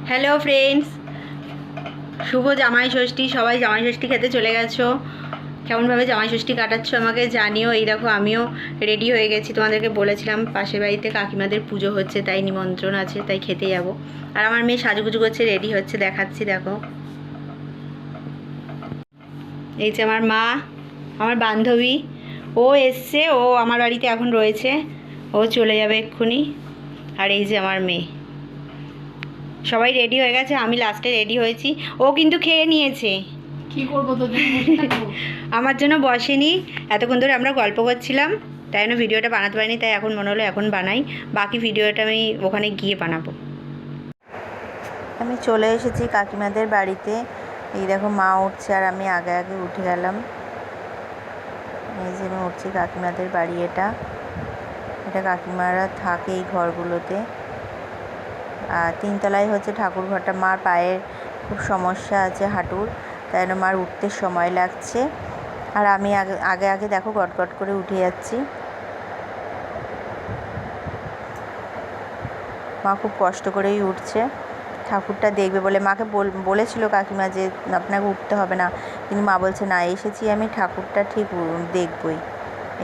Hello friends, শুভ জামাই ষষ্ঠী। সবাই জামাই ষষ্ঠী খেতে চলে গেছো। কেমনভাবে জামাই ষষ্ঠী কাটাচ্ছ আমাকে জানিও। এই দেখো আমিও রেডি হয়ে গেছি। তোমাদেরকে বলেছিলাম পাশের বাড়িতে কাকিমাদের পুজো হচ্ছে, তাই নিমন্ত্রণ আছে, তাই খেতে যাব। আর আমার মেয়ে সাজুগুজু করছে, রেডি হচ্ছে, দেখাচ্ছি দেখো। এই যে আমার মা, আমার বান্ধবী, ও এসছে, ও আমার বাড়িতে এখন রয়েছে, ও চলে যাবে এক্ষুনি। আর এই যে আমার মেয়ে, সবাই রেডি হয়ে গেছে, আমি লাস্টে রেডি হয়েছি। ও কিন্তু খেয়ে নিয়েছে। কি করবো তোর জন্য বসে থাকবো? আমার জন্য বসেনি, এতক্ষণ ধরে আমরা গল্প করছিলাম, তাই জন্য ভিডিওটা বানাতে পারিনি, তাই এখন মনে হলো এখন বানাই। বাকি ভিডিওটা আমি ওখানে গিয়ে বানাবো। আমি চলে এসেছি কাকিমাদের বাড়িতে। এই দেখো মা উঠছে আর আমি আগে আগে উঠে গেলাম। এই যে আমি উঠছি কাকিমাদের বাড়ি। এটা কাকিমারা থাকে এই ঘরগুলোতে। আর তিনতলায় হচ্ছে ঠাকুর ঘরটা। মার পায়ের খুব সমস্যা আছে, হাঁটুর, তাই জন্য মার উঠতে সময় লাগছে। আর আমি আগে আগে দেখো গটগট করে উঠে যাচ্ছি। মা খুব কষ্ট করেই উঠছে, ঠাকুরটা দেখবে বলে। মাকে বলেছিল কাকিমা যে আপনাকে উঠতে হবে না, কিন্তু মা বলছে না, এসেছি আমি, ঠাকুরটা ঠিক দেখবই।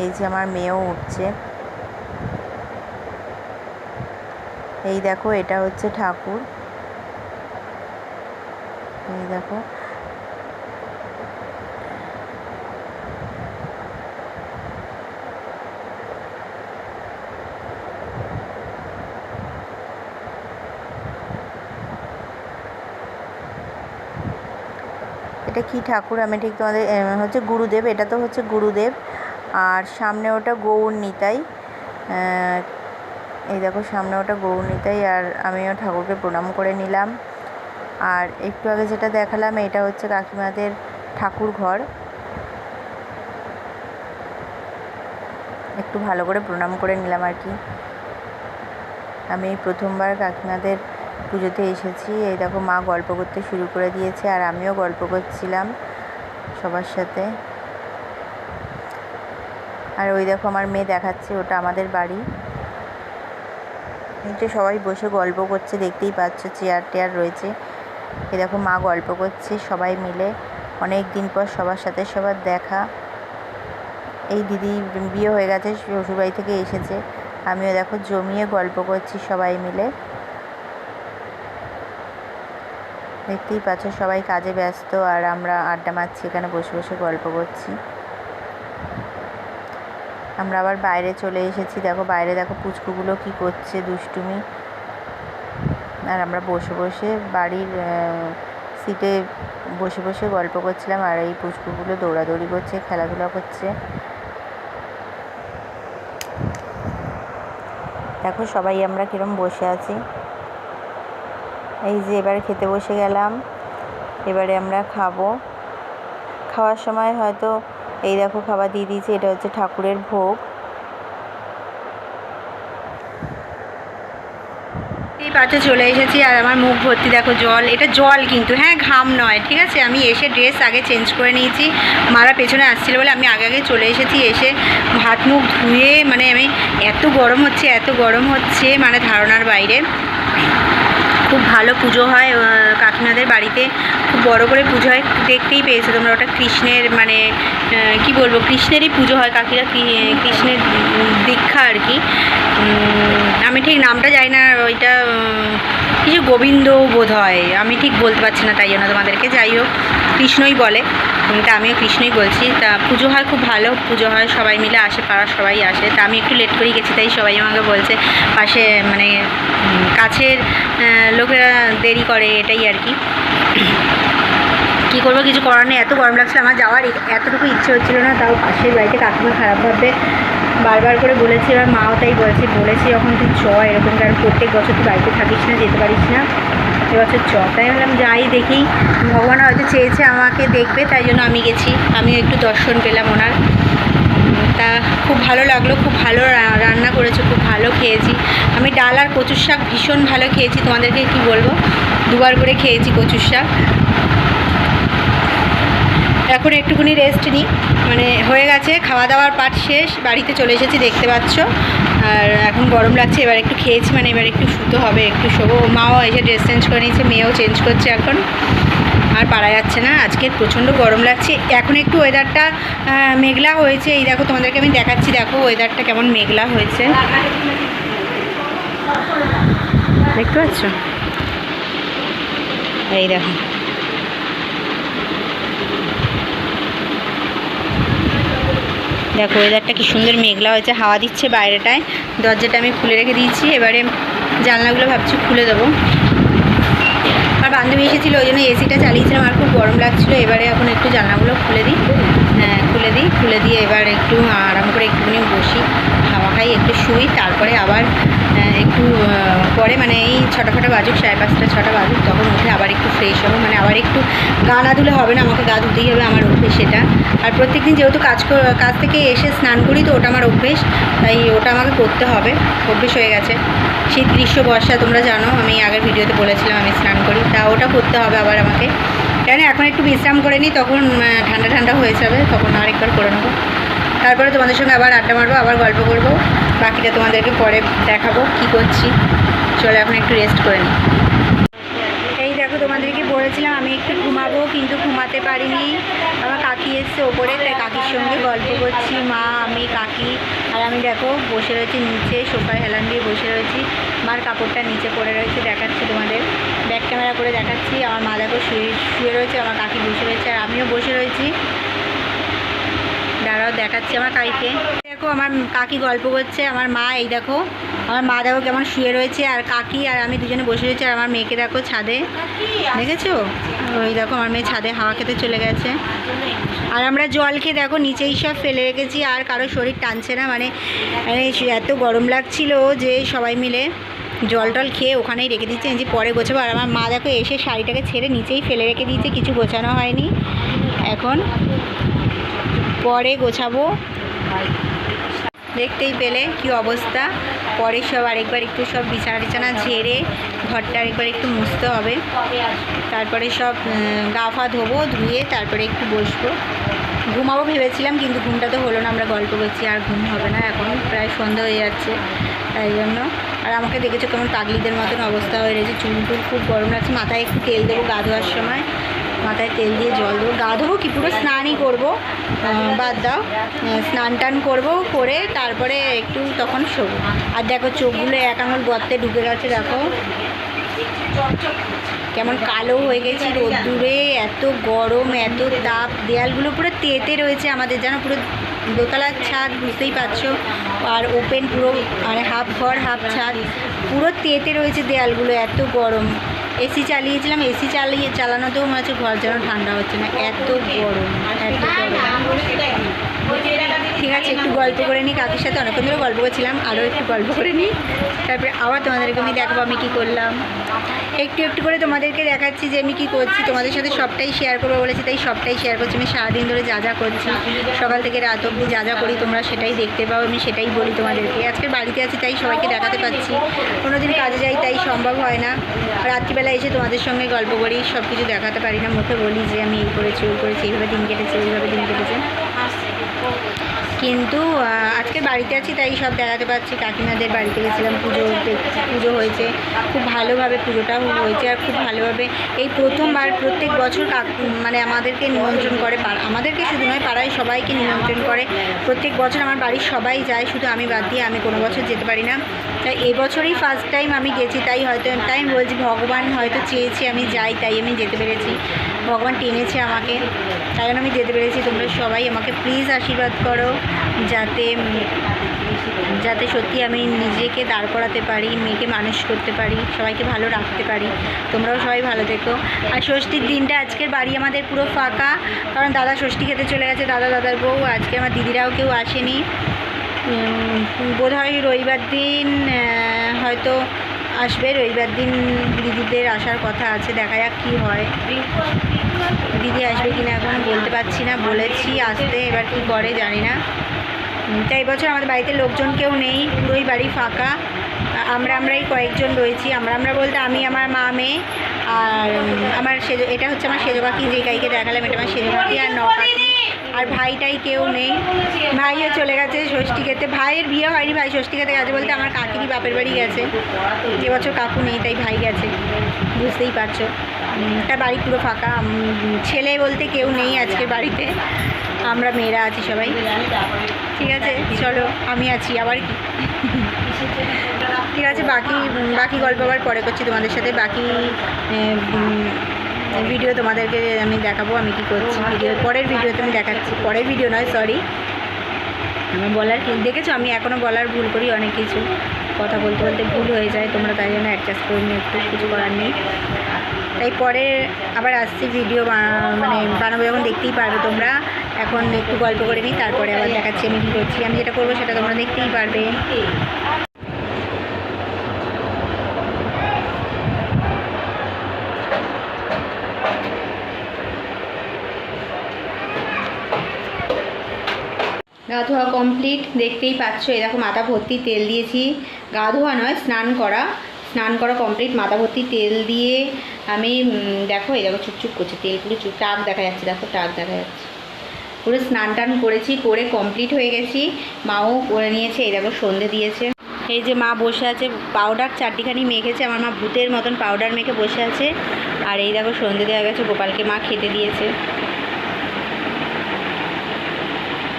এই যে আমার মেয়েও উঠছে। এই দেখো এটা হচ্ছে ঠাকুর। এই দেখো এটা কি ঠাকুর আমি ঠিক তোমাদের হচ্ছে গুরুদেব। এটা তো হচ্ছে গুরুদেব। আর সামনে ওটা গৌর নিতাই। এই দেখো সামনে ওটা গৌর নিতাই। আর আমিও ঠাকুরকে প্রণাম করে নিলাম। আর একটু আগে যেটা দেখালাম এটা হচ্ছে কাকিমাদের ঠাকুর ঘর। একটু ভালো করে প্রণাম করে নিলাম আর কি। আমি প্রথমবার কাকিমাদের পুজোতে এসেছি। এই দেখো মা গল্প করতে শুরু করে দিয়েছে, আর আমিও গল্প করছিলাম সবার সাথে। আর ওই দেখো আমার মেয়ে দেখাচ্ছে, ওটা আমাদের বাড়ি। নিচে সবাই বসে গল্প করছে, দেখতেই পাচ্ছ, চেয়ার টেয়ার রয়েছে। এই দেখো মা গল্প করছে সবাই মিলে। অনেক দিন পর সবার সাথে সবার দেখা। এই দিদি বিয়ে হয়ে গেছে, শ্বশুরবাড়ি থেকে এসেছে। আমিও দেখো জমিয়ে গল্প করছি সবাই মিলে। দেখতেই পাচ্ছ সবাই কাজে ব্যস্ত, আর আমরা আড্ডা মারছি এখানে বসে বসে গল্প করছি। আমরা আবার বাইরে চলে এসেছি। দেখো বাইরে দেখো পুচকুগুলো কি করছে, দুষ্টুমি। আর আমরা বসে বসে বাড়ির সিটে বসে বসে গল্প করছিলাম। আর এই পুচকুগুলো দৌড়াদৌড়ি করছে, খেলাধুলা করছে। দেখো সবাই আমরা কিরম বসে আছি। এই যে এবারে খেতে বসে গেলাম। এবারে আমরা খাবো। খাওয়ার সময় হয়তো এই দেখো খাবার দিয়ে দিয়েছি। এটা হচ্ছে ঠাকুরের ভোগ। এই পাশে চলে এসেছি, আর আমার মুখ ভর্তি দেখো জল। এটা জল কিন্তু, হ্যাঁ, ঘাম নয়, ঠিক আছে। আমি এসে ড্রেস আগে চেঞ্জ করে নিয়েছি। মারা পেছনে আসছিল বলে আমি আগে আগে চলে এসেছি। এসে হাত মুখ ধুয়ে, মানে আমি এত গরম হচ্ছে মানে ধারণার বাইরে। খুব ভালো পুজো হয় কাকিমাদের বাড়িতে, খুব বড় করে পুজো হয়। দেখতেই পেয়েছো তোমরা, ওটা কৃষ্ণের, মানে কি বলবো, কৃষ্ণেরই পুজো হয়। কাকিরা কৃষ্ণের দীক্ষা আর কি। আমি ঠিক নামটা জানি না, ওইটা কিছু গোবিন্দ বোধ হয়, আমি ঠিক বলতে পারছি না, তাই জন্য তোমাদেরকে, যাই হোক কৃষ্ণই বলে, তা আমিও কৃষ্ণই বলছি। তা পুজো হয়, খুব ভালো পুজো হয়, সবাই মিলে আসে, পাড়ার সবাই আসে। তা আমি একটু লেট করেই গেছি, তাই সবাই আমাকে বলছে, পাশে মানে কাছের লোকেরা দেরি করে, এটাই আর কি। কী করবো, কিছু করার নেই। এত গরম লাগছিল, আমার যাওয়ার এতটুকু ইচ্ছে হচ্ছিল না। তাও পাশের বাড়িতে কাকিমা খারাপ ভাববে বারবার করে বলেছি, এবার মাও তাই বলেছি যখন তুই চ, এরকম, কারণ প্রত্যেক বছর তুই বাড়িতে থাকিস না, যেতে পারিস না, এবছর চ। তাই বললাম যাই, দেখি, ভগবান হয়তো চেয়েছে আমাকে দেখবে, তাই জন্য আমি গেছি। আমিও একটু দর্শন পেলাম ওনার। তা খুব ভালো লাগলো, খুব ভালো রান্না করেছে, খুব ভালো খেয়েছি। আমি ডাল আর কচুর শাক ভীষণ ভালো খেয়েছি, তোমাদেরকে কি বলবো, দুবার করে খেয়েছি কচুর শাক। এখন একটুখানি রেস্ট নিই, মানে হয়ে গেছে খাওয়া দাওয়ার পাট শেষ, বাড়িতে চলে এসেছি দেখতে পাচ্ছ। আর এখন গরম লাগছে, এবার একটু খেয়েছি, মানে এবার একটু শুতে হবে, একটু শোবো। মাও এসে ড্রেস চেঞ্জ করে নিয়েছে, মেয়েও চেঞ্জ করছে এখন। আর পারা যাচ্ছে না, আজকে প্রচণ্ড গরম লাগছে। এখন একটু ওয়েদারটা মেঘলা হয়েছে, এই দেখো তোমাদেরকে আমি দেখাচ্ছি, দেখো ওয়েদারটা কেমন মেঘলা হয়েছে, দেখতে পাচ্ছ? এই দেখো, দেখো ওয়েদারটা কি সুন্দর মেঘলা হয়েছে, হাওয়া দিচ্ছে বাইরেটায়। দরজাটা আমি খুলে রেখে দিয়েছি, এবারে জানলাগুলো ভাবছি খুলে দেবো। আর বান্ধবী এসেছিলো, ওই জন্য এসিটা চালিয়েছিলাম, আর খুব গরম লাগছিলো। এবারে এখন একটু জানলাগুলো খুলে দিই, হ্যাঁ খুলে দিয়ে এবার একটু আরাম করে একটুখানি বসি, হাওয়া খাই, একটু শুই, তারপরে আবার একটু পরে মানে এই 6টা ফটা বাজুক, 5:30 6টা বাজুক, তখন উঠে আবার একটু ফ্রেশ হবো। মানে আবার একটু গা না ধুলে হবে না, আমাকে গা ধুতেই হবে, আমার অভ্যেস সেটা। আর প্রত্যেকদিন যেহেতু কাজ থেকে এসে স্নান করি, তো ওটা আমার অভ্যেস, তাই ওটা আমাকে করতে হবে, অভ্যেস হয়ে গেছে। শীত গ্রীষ্ম বর্ষা তোমরা জানো, আমি আগের ভিডিওতে বলেছিলাম আমি স্নান করি, তা ওটা করতে হবে আবার আমাকে। কেন এখন একটু বিশ্রাম করে নিই, তখন ঠান্ডা ঠান্ডা হয়ে যাবে, তখন আরেকবার করে নেবো। তারপরে তোমাদের সঙ্গে আবার আড্ডা মারবো, আবার গল্প করবো, বাকিটা তোমাদেরকে পরে দেখাবো কি করছি। চলো এখন একটু রেস্ট করে নিই। এই দেখো, তোমাদেরকে বলেছিলাম আমি একটু ঘুমাবো, কিন্তু ঘুমাতে পারিনি। আমার কাকি এসছে ওপরে, তাই কাকির সঙ্গে গল্প করছি, মা আমি কাকি। আর আমি দেখো বসে রয়েছি নিচে, সোফায় হেলান দিয়ে বসে রয়েছি, মার কাপড়টা নিচে পড়ে রয়েছে, দেখাচ্ছি তোমাদের, ব্যাক ক্যামেরা করে দেখাচ্ছি। আমার মা দেখো শুয়ে রয়েছে, আমার কাকি বসে রয়েছে, আর আমিও বসে রয়েছি। দাঁড়াও দেখাচ্ছি আমার কাকিকে, দেখো আমার কাকি গল্প করছে, আমার মা এই দেখো, আমার মা দেখো কেমন শুয়ে রয়েছে, আর কাকি আর আমি দুজনে বসে রয়েছি। আর আমার মেয়েকে দেখো ছাদে, দেখেছো? ওই দেখো আমার মেয়ে ছাদে হাওয়া খেতে চলে গেছে। আর আমরা জল খেয়ে দেখো নিচেই সব ফেলে রেখেছি, আর কারো শরীর টানছে না, মানে এত গরম লাগছিল যে সবাই মিলে জল টল খেয়ে ওখানেই রেখে দিচ্ছে, যে পরে গোছাবো। আর আমার মা দেখো এসে শাড়িটাকে ছেড়ে নিচেই ফেলে রেখে দিয়েছে, কিছু গোছানো হয়নি, এখন পরে গোছাবো। দেখতেই পেলে কি অবস্থা, পরে সব আরেকবার একটু সব বিছানা ঝেড়ে ঘরটা আরেকবার একটু মুছতে হবে, তারপরে সব গা ফা ধোবো, ধুয়ে তারপরে একটু বসবো, ঘুমাবো ভেবেছিলাম, কিন্তু ঘুমটা তো হলো না, আমরা গল্প করছি, আর ঘুম হবে না, এখন প্রায় সন্ধ্যা হয়ে যাচ্ছে, তাই জন্য। আর আমাকে দেখেছো কেমন পাগলিদের মতন অবস্থা হয়ে রয়েছে, চুল টুল খুব গরম লাগছে, মাথায় একটু তেল দেবো গা ধোয়ার সময়, মাথায় তেল দিয়ে জল দেবো, গা ধোবো কি পুরো স্নানই করবো, বাদ দাও, স্নান টান করবো, করে তারপরে একটু তখন শোবো। আর দেখো চোখগুলো এক আঙুল গর্তে ঢুকে গেছে, দেখো কেমন কালো হয়ে গেছি রোদ্দুরে, এত গরম এত তাপ, দেয়ালগুলো পুরো তেতে রয়েছে আমাদের, যেন পুরো দোতলার ছাদ, বুঝতেই পারছো, আর ওপেন পুরো, মানে হাফ ঘর হাফ ছাদ, পুরো তেতে রয়েছে দেয়ালগুলো, এত গরম। এসি চালিয়েছিলাম, এসি চালানোতেও মনে হচ্ছে ঘর যেন ঠান্ডা হচ্ছে না, এত গরম এত গরম। ঠিক আছে, একটু গল্প করে নিই, কাকির সাথে অনেকক্ষণ ধরে গল্প করছিলাম, আরও একটু গল্প করে নিই, তারপরে আবার তোমাদেরকে আমি দেখাবো আমি কী করলাম। একটু একটু করে তোমাদেরকে দেখাচ্ছি যে আমি কী করছি, তোমাদের সাথে সবটাই শেয়ার করবো বলেছি, তাই সবটাই শেয়ার করছি। আমি সারাদিন ধরে যা যা করছি, সকাল থেকে রাত অবধি যা যা করি, তোমরা সেটাই দেখতে পাও, আমি সেটাই বলি তোমাদেরকে। আজকে বাড়িতে আছি তাই সবাইকে দেখাতে পাচ্ছি, কোনো দিন কাজে যাই তাই সম্ভব হয় না, রাত্রিবেলা এসে তোমাদের সঙ্গে গল্প করি, সব কিছু দেখাতে পারি না, মুখে বলি যে আমি এই করেছি ওই করেছি, এইভাবে দিন কেটেছে ওইভাবে দিন কেটেছে, কিন্তু আজকে বাড়িতে আছি তাই সব দেখাতে পাচ্ছি। কাকিমাদের বাড়িতে গেছিলাম, পুজো হয়েছে, খুব ভালোভাবে পুজোটাও হয়েছে, আর খুব ভালোভাবে এই প্রথমবার প্রত্যেক বছর মানে আমাদেরকে নিমন্ত্রণ করে, আমাদেরকে শুধু নয় পাড়ায় সবাইকে নিমন্ত্রণ করে, প্রত্যেক বছর আমার বাড়ির সবাই যায়, শুধু আমি বাদ দিয়ে, আমি কোনো বছর যেতে পারি না, তাই এবছরই ফার্স্ট টাইম আমি গেছি, তাই হয়তো তাই আমি বলছি ভগবান হয়তো চেয়েছে আমি যাই, তাই আমি যেতে পেরেছি, ভগবান টেনেছে আমাকে, তাই জন্য আমি যেতে পেরেছি। তোমরা সবাই আমাকে প্লিজ আশীর্বাদ করো, যাতে সত্যি আমি নিজেকে দাঁড় করাতে পারি, মেয়েকে মানুষ করতে পারি, সবাইকে ভালো রাখতে পারি। তোমরাও সবাই ভালো থেকো। আর ষষ্ঠীর দিনটা আজকের বাড়ি আমাদের পুরো ফাঁকা, কারণ দাদা ষষ্ঠী খেতে চলে গেছে, দাদার বউ, আজকে আমার দিদিরাও কেউ আসেনি, বোধহয় রবিবার দিন হয়তো আসবে, রবিবার দিন দিদিদের আসার কথা আছে, দেখা যাক কী হয়, দিদি আসবে কিনা এখন বলতে পারছি না, বলেছি আসতে, এবার কি করে জানি না। তাই এবছর আমাদের বাড়িতে লোকজন কেউ নেই, পুরোই বাড়ি ফাঁকা, আমরাই কয়েকজন রয়েছি, আমরা বলতে আমি আমার মা মেয়ে আর আমার এটা হচ্ছে আমার সেজো পাখি, যে গাইকে দেখালাম এটা আমার সেজো পাখি আর পাখি। আর ভাইটাই কেউ নেই, ভাইও চলে গেছে ষষ্ঠী খেতে। ভাইয়ের বিয়ে হয়নি, ভাই ষষ্ঠী খেতে গেছে বলতে আমার কাকিরই বাপের বাড়ি গেছে। এবছর কাকু নেই তাই ভাই গেছে, বুঝতেই পারছো। তার বাড়ি পুরো ফাঁকা, ছেলে বলতে কেউ নেই আজকের বাড়িতে, আমরা মেয়েরা আছি সবাই। ঠিক আছে চলো, আমি আছি আবার কি। ঠিক আছে, বাকি গল্প আবার পরে করছি তোমাদের সাথে। বাকি ভিডিও তোমাদেরকে আমি দেখাবো আমি কি করছি। পরের ভিডিওতে আমি দেখাচ্ছি, পরের ভিডিও নয় সরি, আমার বলার কি দেখেছো আমি এখনও বলার ভুল করি, অনেক কিছু কথা বলতে বলতে ভুল হয়ে যায়, তোমরা তাই জন্য অ্যাডজাস্ট করে নিয়ে একটু কিছু করার নেই। তাই পরে আবার আসছি ভিডিও মানে বানাবো যখন দেখতেই পারবে তোমরা। এখন একটু গল্প করে নিই, তারপরে আবার দেখাচ্ছি আমি কী করছি। আমি যেটা করবো সেটা তোমরা দেখতেই পারবে। গা ধোয়া কমপ্লিট, দেখতেই পাচ্ছ। এই দেখো মাথা ভর্তি তেল দিয়েছি, গা ধোয়া নয় স্নান করা কমপ্লিট। মাথা ভর্তি তেল দিয়ে আমি দেখো এই দেখো চুপচুপ করছে তেল, পুরো টাক দেখা যাচ্ছে, দেখো টাক দেখা যাচ্ছে। পুরো স্নান টান করেছি, করে কমপ্লিট হয়ে গেছি। মাও করে নিয়েছে, এই দেখো সন্ধে দিয়েছে। এই যে মা বসে আছে, পাউডার চারটিখানি মেখেছে, আমার মা ভূতের মতন পাউডার মেখে বসে আছে। আর এই দেখো সন্ধে দেওয়া গেছে, গোপালকে মা খেতে দিয়েছে।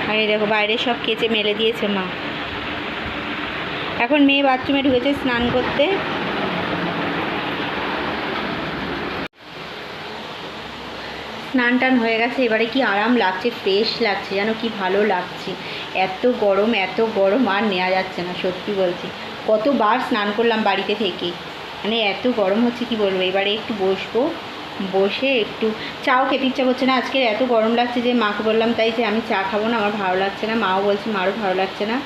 আর এই দেখো বাইরে সব কেচে মেলে দিয়েছে মা। এখন মেয়ে বাথরুমে ঢুকেছে স্নান করতে। স্নান টান হয়ে গেছে, এবারে কি আরাম লাগছে, ফ্রেশ লাগছে, যেন কি ভালো লাগছে। এত গরম আর নেওয়া যাচ্ছে না, সত্যি বলছি। কতবার স্নান করলাম বাড়িতে থেকে, মানে এত গরম হচ্ছে কি বলবো। এবারে একটু বসবো, বসে একটু চাও খেতে ইচ্ছা করছে না, আজকে এত গরম লাগছে যে মাকে বললাম তাই যে আমি চা খাবো না, আমার ভালো লাগছে না। মাও বলছে মারও ভালো লাগছে না।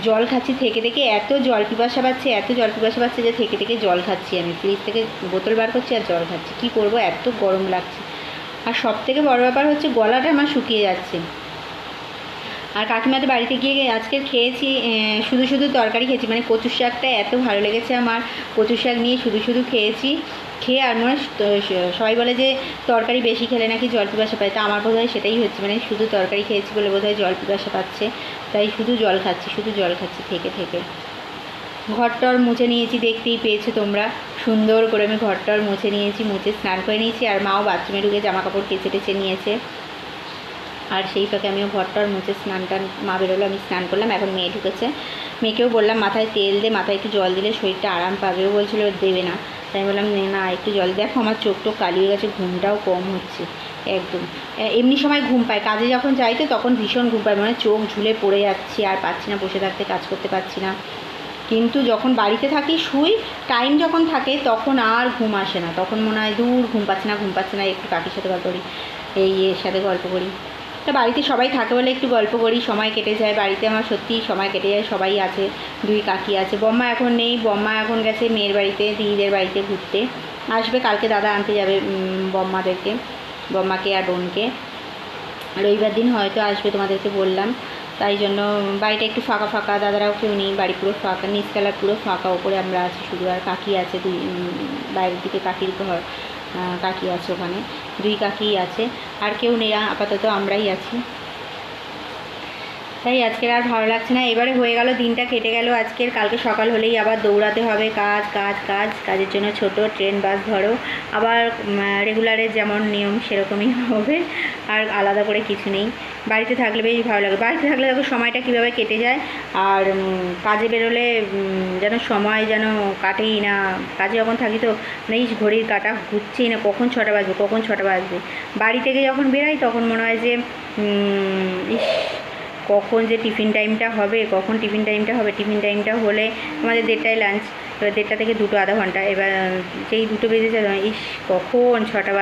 জল খাচ্ছি থেকে এত জল পিপাসা পাচ্ছে যে থেকে জল খাচ্ছি। আমি ফ্রিজ থেকে বোতল বার করছি আর জল খাচ্ছি। কি করব, এত গরম লাগছে। আর সব থেকে বড় ব্যাপার হচ্ছে গলাটা আমার শুকিয়ে যাচ্ছে। আর কাকিমাদের বাড়িতে গিয়ে আজকে খেয়েছি শুধু তরকারি খেয়েছি, মানে কচুর শাকটা এত ভালো লেগেছে আমার। কচুর শাক নিয়ে শুধু খেয়েছি, খেয়ে আর মনে সবাই বলে যে তরকারি বেশি খেলে নাকি জল পিপাসা পায়, তা আমার বোধহয় সেটাই হচ্ছে, মানে শুধু তরকারি খেয়েছি বলে বোধহয় জল পিপাসা পাচ্ছে, তাই শুধু জল খাচ্ছি থেকে। ঘরটর মুছে নিয়েছি, দেখতেই পেয়েছো তোমরা, সুন্দর করে আমি ঘরটর মুছে নিয়েছি, মুছে স্নান করে নিয়েছি। আর মাও বাথরুমে ঢুকে জামা কাপড় কেচে টেচে নিয়েছে। আর সেই ফাঁকে আমিও ঘরটর মুছে স্নান টান, মা বেরোলো, আমি স্নান করলাম। এখন মেয়ে ঢুকেছে, মেয়েকেও বললাম মাথায় তেল দে, মাথায় একটু জল দিলে শরীরটা আরাম পাবেও বলছিল, দেবে না। তাই আমি বললাম না একটু জল। দেখো আমার চোখ টোক কালি হয়ে গেছে, ঘুমটাও কম হচ্ছে একদম। এমনি সময় ঘুম পায়, কাজে যখন যাইতে তখন ভীষণ ঘুম পায়, মানে চোখ ঝুলে পড়ে যাচ্ছি, আর পাচ্ছি না বসে থাকতে, কাজ করতে পারছি না। কিন্তু যখন বাড়িতে থাকি শুই, টাইম যখন থাকে তখন আর ঘুম আসে না, তখন মনে হয় দূর ঘুম পাচ্ছে না, একটু কাকির সাথে গল্প করি, এই এর সাথে গল্প করি। তা বাড়িতে সবাই থাকে বলে একটু গল্প করি, সময় কেটে যায়। বাড়িতে আমার সত্যিই সময় কেটে যায়, সবাই আছে, দুই কাকি আছে। বম্মা এখন নেই, বম্মা এখন গেছে মেয়ের বাড়িতে, দিদিদের বাড়িতে ঘুরতে। আসবে কালকে, দাদা আনতে যাবে বম্মাকে আর বোনকে। রবিবার দিন হয়তো আসবে, তোমাদেরকে বললাম। তাই জন্য বাড়িটা একটু ফাঁকা, দাদারাও কেউ নেই, বাড়ি পুরো ফাঁকা, নিচতলা পুরো ফাঁকা, ওপরে আমরা আছি শুধু। আর কাকি আছে বাইরের দিকে কাকির ঘর, কাকি আছে ওখানে, দুই কাকিই আছে, আর কেউ নেই, আপাতত আমরাই আছি। তাই আজকের আর ভালো লাগছে না। এবারে হয়ে গেল, দিনটা কেটে গেল আজকের। কালকে সকাল হলেই আবার দৌড়াতে হবে, কাজের জন্য ছোট ট্রেন বাস ধরো, আবার রেগুলারের যেমন নিয়ম সেরকমই হবে, আর আলাদা করে কিছু নেই। বাড়িতে থাকলে বেশ ভালো লাগে, বাড়িতে থাকলে দেখো সময়টা কীভাবে কেটে যায়। আর কাজে বেরোলে যেন সময় যেন কাটেই না। কাজে যখন থাকি তো নেই, ঘড়ির কাটা ঘুরছেই না, কখন ছটা বাজবে। বাড়ি থেকে যখন বেরাই তখন মনে হয় যে কখন যে টিফিন টাইমটা হবে। টিফিন টাইমটা হলে আমাদের 1:30টায় লাঞ্চ, এবার 1:30টা থেকে 2 আধা ঘন্টা। এবার যেই 2 বেজে যাবে, কখন ছটা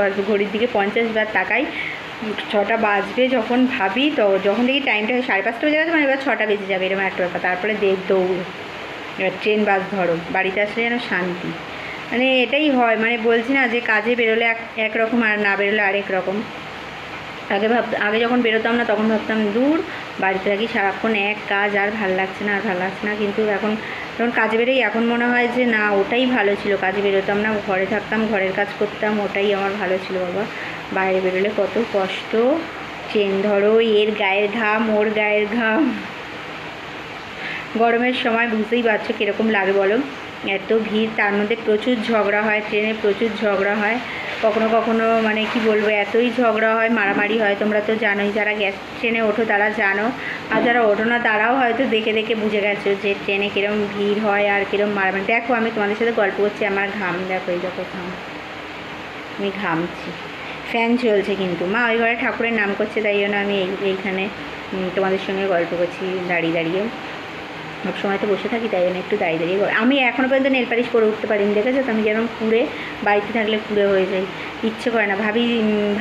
বাজবে, ঘড়ির দিকে 50 বার তাকাই, 6টা বাজবে যখন ভাবি, তো যখন দেখি টাইমটা 5:30 বেজে গেছে, মানে এবার 6টা বেজে যাবে, এরকম একটা ব্যাপার। তারপরে দৌড়, এবার ট্রেন বাস ধরো, বাড়িতে আসলে যেন শান্তি। মানে এটাই হয়, মানে বলছি না যে কাজে বেরোলে একরকম আর না বেরোলে আরেক রকম। আগে যখন বেরোতাম না তখন ভাবতাম দূর বাড়িতে থাকি সারাক্ষণ এক কাজ, আর ভাল লাগছে না। কিন্তু এখন তখন কাজে বেরোই, এখন মনে হয় যে না ওটাই ভালো ছিল, কাজে বেরোতাম না, ঘরে থাকতাম, ঘরের কাজ করতাম, ওটাই আমার ভালো ছিল বাবা। বাইরে বেরোলে কত কষ্ট, চেন ধরো, এর গায়ের ঘাম, ওর গায়ের ঘাম। গরমের সময় বুঝতেই পারছো কীরকম লাগে বলো, এত ভিড়, তার মধ্যে প্রচুর ঝগড়া হয়, ট্রেনে প্রচুর ঝগড়া হয়, কখনো কখনো মানে কি বলবো, এতই ঝগড়া হয়, মারামারি হয়, তোমরা তো জানোই, যারা গ্যাস ট্রেনে ওঠো তারা জানো, আর যারা ওঠো না তারাও হয়তো দেখে দেখে বুঝে গেছো যে ট্রেনে কীরকম ভিড় হয় আর কীরকম মারামারি। দেখো আমি তোমাদের সাথে গল্প করছি, আমার ঘাম দেখো, এই দেখো ঘাম, আমি ঘামছি, ফ্যান চলছে কিন্তু। মা ওই ঘরে ঠাকুরের নাম করছে, তাই জন্য আমি এইখানে তোমাদের সঙ্গে গল্প করছি দাঁড়িয়ে দাঁড়িয়ে। সব সময় তো বসে থাকি, তাই জন্য একটু দাঁড়িয়ে দাঁড়িয়ে আমি এখনও পর্যন্ত নেল পালিশ করে উঠতে পারিনি, দেখেছো তো, আমি যেমন কুড়ে, বাড়িতে থাকলে কুড়ে হয়ে যাই, ইচ্ছে করে না,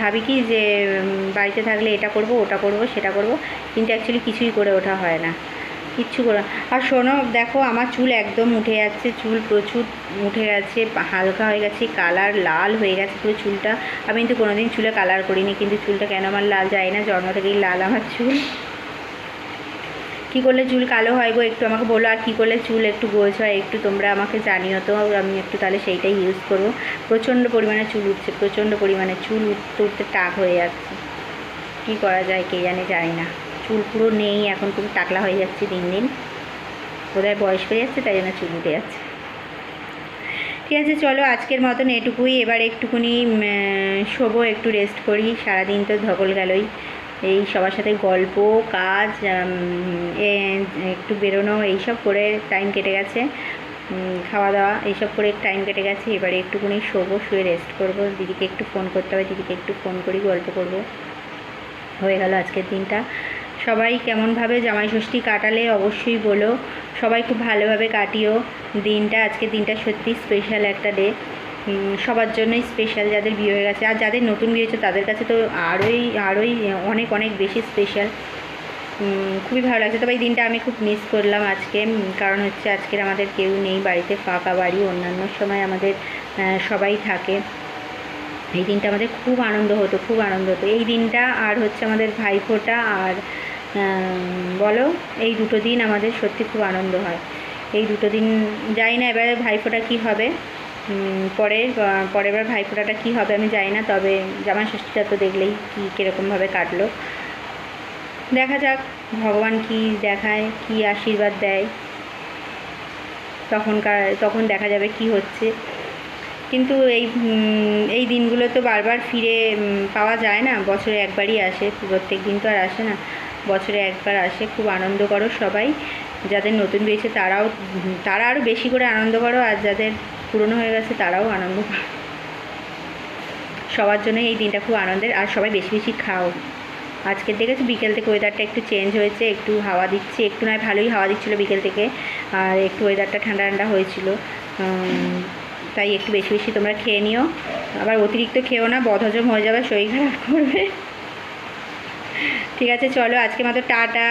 ভাবি কি যে বাড়িতে থাকলে এটা করব, ওটা করব, সেটা করব, কিন্তু অ্যাকচুয়ালি কিছুই করে ওঠা হয় না, কিচ্ছু করে। আর শোনো দেখো, আমার চুল একদম উঠে যাচ্ছে, চুল প্রচুর উঠে গেছে, হালকা হয়ে গেছে, কালার লাল হয়ে গেছে পুরো চুলটা। আমি কিন্তু কোনোদিন চুলে কালার করিনি, কিন্তু চুলটা কেন আমার লাল যায় না, জন্ম থেকেই লাল আমার চুল। কী করলে চুল কালো হয় গো, একটু আমাকে বলো, আর কী করলে চুল একটু গোছ হয় একটু তোমরা আমাকে জানিও তো, আমি একটু তাহলে সেইটাই ইউজ করবো। প্রচণ্ড পরিমাণে চুল উঠছে, প্রচণ্ড পরিমাণে চুল উঠতে উঠতে টাক হয়ে যাচ্ছে, কী করা যায় কে জানি না, চুল পুরো নেই এখন, পুরো টাকলা হয়ে যাচ্ছে দিন দিন, বোধহয় বয়স হয়ে যাচ্ছে, তাই জন্য চুল উঠে যাচ্ছে। ঠিক আছে চলো, আজকের মতন এটুকুই, এবার একটুখানি শোবো, একটু রেস্ট করি, সারাদিন তো ধকল গেলই, এই সবার সাথে গল্প, কাজ, একটু বেরোনো, এইসব করে টাইম কেটে গেছে, খাওয়া দাওয়া এইসব করে টাইম কেটে গেছে। এবারে একটুখানি শোবো, শুয়ে রেস্ট করব, দিদিকে একটু ফোন করতে হবে, দিদিকে একটু ফোন করি, গল্প করব। হয়ে গেল আজকের দিনটা। সবাই কেমনভাবে জামাই ষষ্ঠী কাটালে অবশ্যই বলো, সবাই খুব ভালোভাবে কাটিও দিনটা। আজকের দিনটা সত্যি স্পেশাল একটা ডে, সবার জন্যই স্পেশাল, যাদের বিয়ে হয়ে গেছে, আর যাদের নতুন বিয়ে হয়েছে তাদের কাছে তো আরোই অনেক অনেক বেশি স্পেশাল। খুবই ভালো লাগছে, তবে এই দিনটা আমি খুব মিস করলাম আজকে, কারণ হচ্ছে আজকের আমাদের কেউ নেই বাড়িতে, ফাঁকা বাড়ি, অন্যান্য সময় আমাদের সবাই থাকে। এই দিনটা আমাদের খুব আনন্দ হতো, খুব আনন্দ হতো এই দিনটা, আর হচ্ছে আমাদের ভাইফোঁটা, আর বলো, এই দুটো দিন আমাদের সত্যি খুব আনন্দ হয়। এই দুটো দিন জানি না এবারে ভাইফোঁটা কী হবে, পরের বার ভাইফোঁটাটা কী হবে আমি জানি না, তবে জামাই ষষ্ঠীটা তো দেখলেই কীরকমভাবে কাটলো, দেখা যাক ভগবান কি দেখায়, কি আশীর্বাদ দেয়, তখন দেখা যাবে কি হচ্ছে। কিন্তু এই দিনগুলো তো বারবার ফিরে পাওয়া যায় না, বছরে একবারই আসে, প্রত্যেক দিন তো আর আসে না, বছরে একবার আসে। খুব আনন্দ করো সবাই, যাদের নতুন বিয়েছে তারা আরও বেশি করে আনন্দ করো, আর যাদের পুরনো হয়ে গেছে তারাও আনন্দ করো, সবার জন্য এই দিনটা খুব আনন্দের। আর সবাই বেশি বেশি খাও। আজকের দেখেছি বিকেল থেকে ওয়েদারটা একটু চেঞ্জ হয়েছে, একটু হাওয়া দিচ্ছে, একটু নয় ভালোই হাওয়া দিচ্ছিলো বিকেল থেকে, আর একটু ওয়েদারটা ঠান্ডা ঠান্ডা হয়েছিল, তাই একটু বেশি বেশি তোমরা খেয়ে নিও, আবার অতিরিক্ত খেও না, বদহজম হয়ে যাবে, শরীর খারাপ করবে। ঠিক আছে চলো, আজকে মতো টাটা।